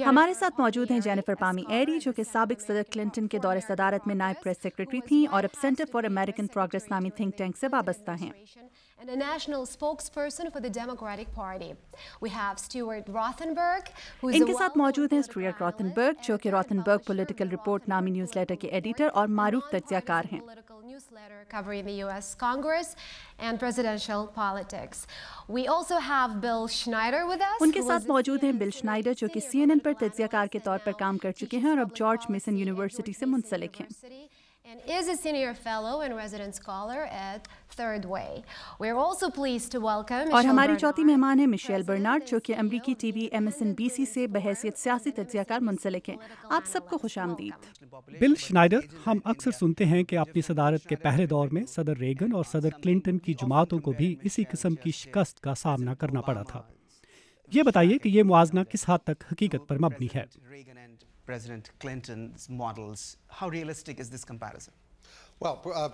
ہمارے ساتھ موجود ہیں جینیفر پامی ایری، جو کہ سابق صدر کلنٹن کے دور صدارت میں نائب پریس سیکرٹری تھیں اور اب سینٹر فار امریکن پروگریس نامی تھنک ٹینک سے وابستہ ہیں۔ ان کے ساتھ موجود ہیں اسٹیورٹ راتھنبرگ، جو کہ راتھنبرگ پولیٹیکل رپورٹ نامی نیوز لیٹر کے ایڈیٹر اور معروف تجزیہ کار ہیں۔ ان کے ساتھ موجود ہیں بل شنائڈر، جو کہ CNN پر تجزیہ کار کے طور پر کام کر چکے ہیں اور اب جارج میسن یونیورسٹی سے منسلک ہیں۔ اور ہماری چوتھی مہمان ہیں مشیل برنارڈ، جو کہ امریکی ٹی وی MSNBC سے بحیثیت سیاسی تجزیہ کار منسلک ہیں۔ آپ سب کو خوش آمدید۔ بل شنائڈر، ہم اکثر سنتے ہیں کہ اپنی صدارت کے پہلے دور میں صدر ریگن اور صدر کلنٹن کی جماعتوں کو بھی اسی قسم کی شکست کا سامنا کرنا پڑا تھا۔ یہ بتائیے کہ یہ موازنہ کس حد تک حقیقت پر مبنی ہے؟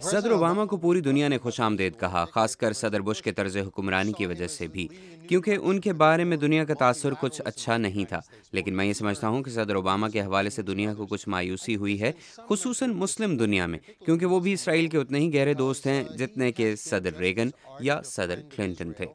صدر اوباما کو پوری دنیا نے خوش آمدید کہا، خاص کر صدر بش کے طرز حکمرانی کی وجہ سے بھی، کیونکہ ان کے بارے میں دنیا کا تاثر کچھ اچھا نہیں تھا۔ لیکن میں یہ سمجھتا ہوں کہ صدر اوباما کے حوالے سے دنیا کو کچھ مایوسی ہوئی ہے، خصوصاً مسلم دنیا میں، کیونکہ وہ بھی اسرائیل کے اتنے ہی گہرے دوست ہیں جتنے کہ صدر ریگن یا صدر کلنٹن تھے۔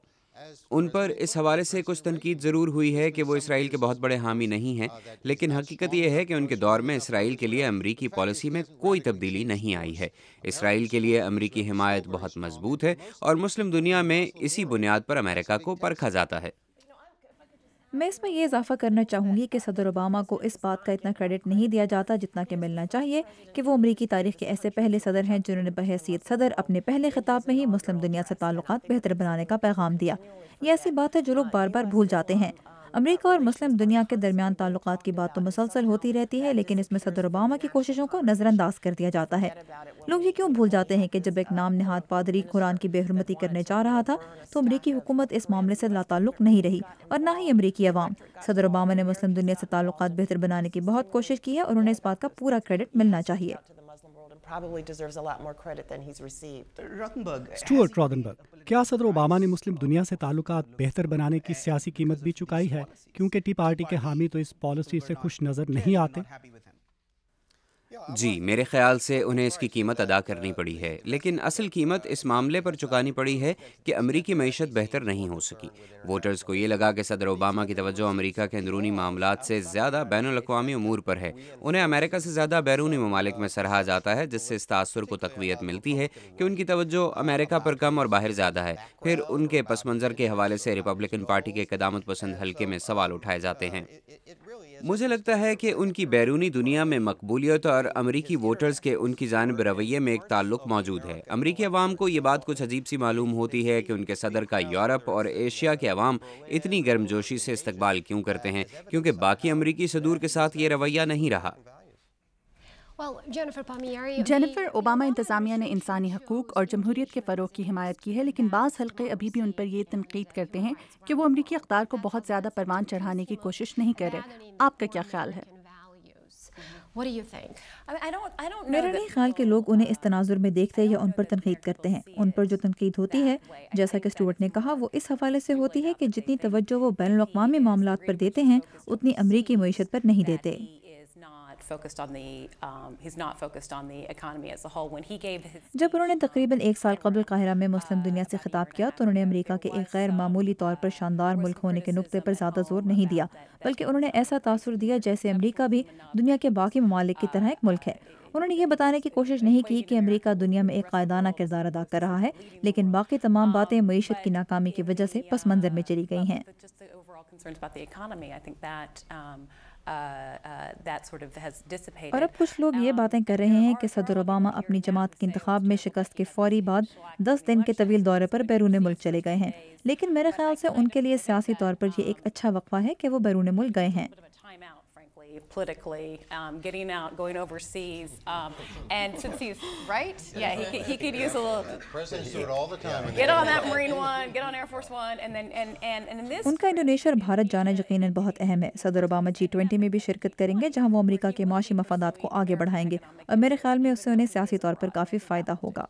ان پر اس حوالے سے کچھ تنقید ضرور ہوئی ہے کہ وہ اسرائیل کے بہت بڑے حامی نہیں ہیں، لیکن حقیقت یہ ہے کہ ان کے دور میں اسرائیل کے لیے امریکی پالیسی میں کوئی تبدیلی نہیں آئی ہے۔ اسرائیل کے لیے امریکی حمایت بہت مضبوط ہے اور مسلم دنیا میں اسی بنیاد پر امریکہ کو پرکھا جاتا ہے۔ میں اس میں یہ اضافہ کرنا چاہوں گی کہ صدر اوباما کو اس بات کا اتنا کریڈٹ نہیں دیا جاتا جتنا کہ ملنا چاہیے کہ وہ امریکی تاریخ کے ایسے پہلے صدر ہیں جنہوں نے بحیثیت صدر اپنے پہلے خطاب میں ہی مسلم دنیا سے تعلقات بہتر بنانے کا پیغام دیا۔ یہ ایسی بات ہے جو لوگ بار بار بھول جاتے ہیں۔ امریکہ اور مسلم دنیا کے درمیان تعلقات کی بات تو مسلسل ہوتی رہتی ہے، لیکن اس میں صدر اوباما کی کوششوں کو نظر انداز کر دیا جاتا ہے۔ لوگ یہ کیوں بھول جاتے ہیں کہ جب ایک نام نہاد پادری قرآن کی بے حرمتی کرنے جا رہا تھا تو امریکی حکومت اس معاملے سے لا تعلق نہیں رہی، اور نہ ہی امریکی عوام۔ صدر اوباما نے مسلم دنیا سے تعلقات بہتر بنانے کی بہت کوشش کی ہے اور انہیں اس بات کا پورا کریڈٹ ملنا چاہیے۔ اسٹیورٹ راتھنبرگ، کیا صدر اوباما نے مسلم دنیا سے تعلقات بہتر بنانے کی سیاسی قیمت بھی چکائی ہے، کیونکہ ٹی پارٹی کے حامی تو اس پالیسی سے خوش نظر نہیں آتے؟ جی، میرے خیال سے انہیں اس کی قیمت ادا کرنی پڑی ہے، لیکن اصل قیمت اس معاملے پر چکانی پڑی ہے کہ امریکی معیشت بہتر نہیں ہو سکی۔ ووٹرز کو یہ لگا کہ صدر اوباما کی توجہ امریکہ کے اندرونی معاملات سے زیادہ بین الاقوامی امور پر ہے۔ انہیں امریکہ سے زیادہ بیرونی ممالک میں سراہا جاتا ہے، جس سے اس تاثر کو تقویت ملتی ہے کہ ان کی توجہ امریکہ پر کم اور باہر زیادہ ہے۔ پھر ان کے پس منظر کے حوالے سے ریپبلکن پارٹی کے قدامت پسند حلقے میں سوال اٹھائے جاتے ہیں۔ مجھے لگتا ہے کہ ان کی بیرونی دنیا میں مقبولیت اور امریکی ووٹرز کے ان کی جانب رویے میں ایک تعلق موجود ہے۔ امریکی عوام کو یہ بات کچھ عجیب سی معلوم ہوتی ہے کہ ان کے صدر کا یورپ اور ایشیا کے عوام اتنی گرمجوشی سے استقبال کیوں کرتے ہیں، کیونکہ باقی امریکی صدور کے ساتھ یہ رویہ نہیں رہا۔ جینیفر، اوباما انتظامیہ نے انسانی حقوق اور جمہوریت کے فروغ کی حمایت کی ہے، لیکن بعض حلقے ابھی بھی ان پر یہ تنقید کرتے ہیں کہ وہ امریکی اقدار کو بہت زیادہ پروان چڑھانے کی کوشش نہیں کر رہے۔ آپ کا کیا خیال ہے؟ میرا نہیں خیال کہ لوگ انہیں اس تناظر میں دیکھتے یا ان پر تنقید کرتے ہیں۔ ان پر جو تنقید ہوتی ہے، جیسا کہ اسٹیورٹ نے کہا، وہ اس حوالے سے ہوتی ہے کہ جتنی توجہ وہ بین الاقوامی معاملات پر دیتے ہیں اتنی امریکی معیشت پر نہیں دیتے۔ جب انہوں نے تقریباً 1 سال قبل قاہرہ میں مسلم دنیا سے خطاب کیا تو انہوں نے امریکہ کے ایک غیر معمولی طور پر شاندار ملک ہونے کے نقطے پر زیادہ زور نہیں دیا، بلکہ انہوں نے ایسا تاثر دیا جیسے امریکہ بھی دنیا کے باقی ممالک کی طرح ایک ملک ہے۔ انہوں نے یہ بتانے کی کوشش نہیں کی کہ امریکہ دنیا میں ایک قائدانہ کردار ادا کر رہا ہے، لیکن باقی تمام باتیں معیشت کی ناکامی کی وجہ سے پس منظر میں چلی گئی ہیں۔ اور اب کچھ لوگ یہ باتیں کر رہے ہیں کہ صدر اوباما اپنی جماعت کے انتخاب میں شکست کے فوری بعد 10 دن کے طویل دورے پر بیرون ملک چلے گئے ہیں، لیکن میرے خیال سے ان کے لیے سیاسی طور پر یہ ایک اچھا وقفہ ہے کہ وہ بیرون ملک گئے ہیں۔ politically, getting out, going overseas, and since he's right, yeah, he could use a little. Presidents do it all the time. Get on that Marine One, get on Air Force One, and then and in this. ان کا Indonesia اور بھارت جانا یقیناً بہت اہم ہے۔ صدر Obama G20 میں بھی شرکت کریں گے، جہاں وہ امریکہ کے معاشی مفادات کو آگے بڑھائیں گے، اور میرے خیال میں اس سے انہیں سیاسی طور پر کافی فائدہ ہوگا۔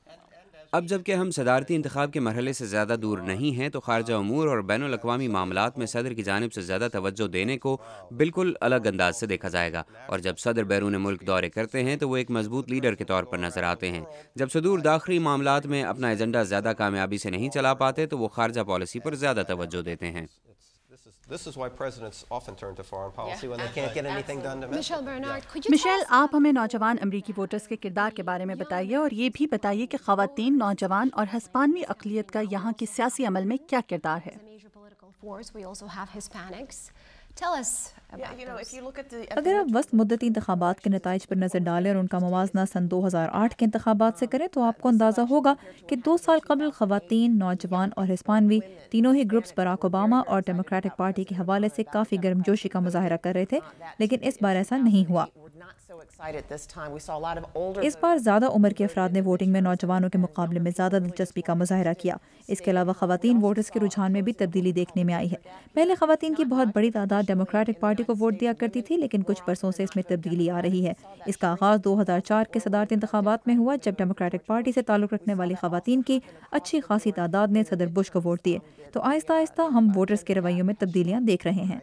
اب جب کہ ہم صدارتی انتخاب کے مرحلے سے زیادہ دور نہیں ہیں تو خارجہ امور اور بین الاقوامی معاملات میں صدر کی جانب سے زیادہ توجہ دینے کو بالکل الگ انداز سے دیکھا جائے گا، اور جب صدر بیرون ملک دورے کرتے ہیں تو وہ ایک مضبوط لیڈر کے طور پر نظر آتے ہیں۔ جب صدور داخلی معاملات میں اپنا ایجنڈا زیادہ کامیابی سے نہیں چلا پاتے تو وہ خارجہ پالیسی پر زیادہ توجہ دیتے ہیں۔ مشیل، آپ ہمیں نوجوان امریکی ووٹرز کے کردار کے بارے میں بتائیے، اور یہ بھی بتائیے کہ خواتین، نوجوان اور ہسپانوی اقلیت کا یہاں کے سیاسی عمل میں کیا کردار ہے؟ اگر آپ وسط مدتی انتخابات کے نتائج پر نظر ڈالیں اور ان کا موازنہ سن 2008 کے انتخابات سے کریں تو آپ کو اندازہ ہوگا کہ 2 سال قبل خواتین، نوجوان اور ہسپانوی تینوں ہی گروپس باراک اوباما اور ڈیموکریٹک پارٹی کے حوالے سے کافی گرم جوشی کا مظاہرہ کر رہے تھے، لیکن اس بار ایسا نہیں ہوا۔ اس بار زیادہ عمر کے افراد نے ووٹنگ میں نوجوانوں کے مقابلے میں زیادہ دلچسپی کا مظاہرہ کیا۔ اس کے علاوہ خواتین ووٹرز کے رجحان میں بھی تبدیلی دیکھنے میں آئی ہے۔ پہلے خواتین کی بہت بڑی تعداد ڈیموکریٹک پارٹی کو ووٹ دیا کرتی تھی، لیکن کچھ برسوں سے اس میں تبدیلی آ رہی ہے۔ اس کا آغاز 2004 کے صدارتی انتخابات میں ہوا، جب ڈیموکریٹک پارٹی سے تعلق رکھنے والی خواتین کی اچھی خاصی تعداد نے صدر بش کو ووٹ دیے۔ تو آہستہ آہستہ ہم ووٹرز کے رویوں میں تبدیلیاں دیکھ رہے ہیں۔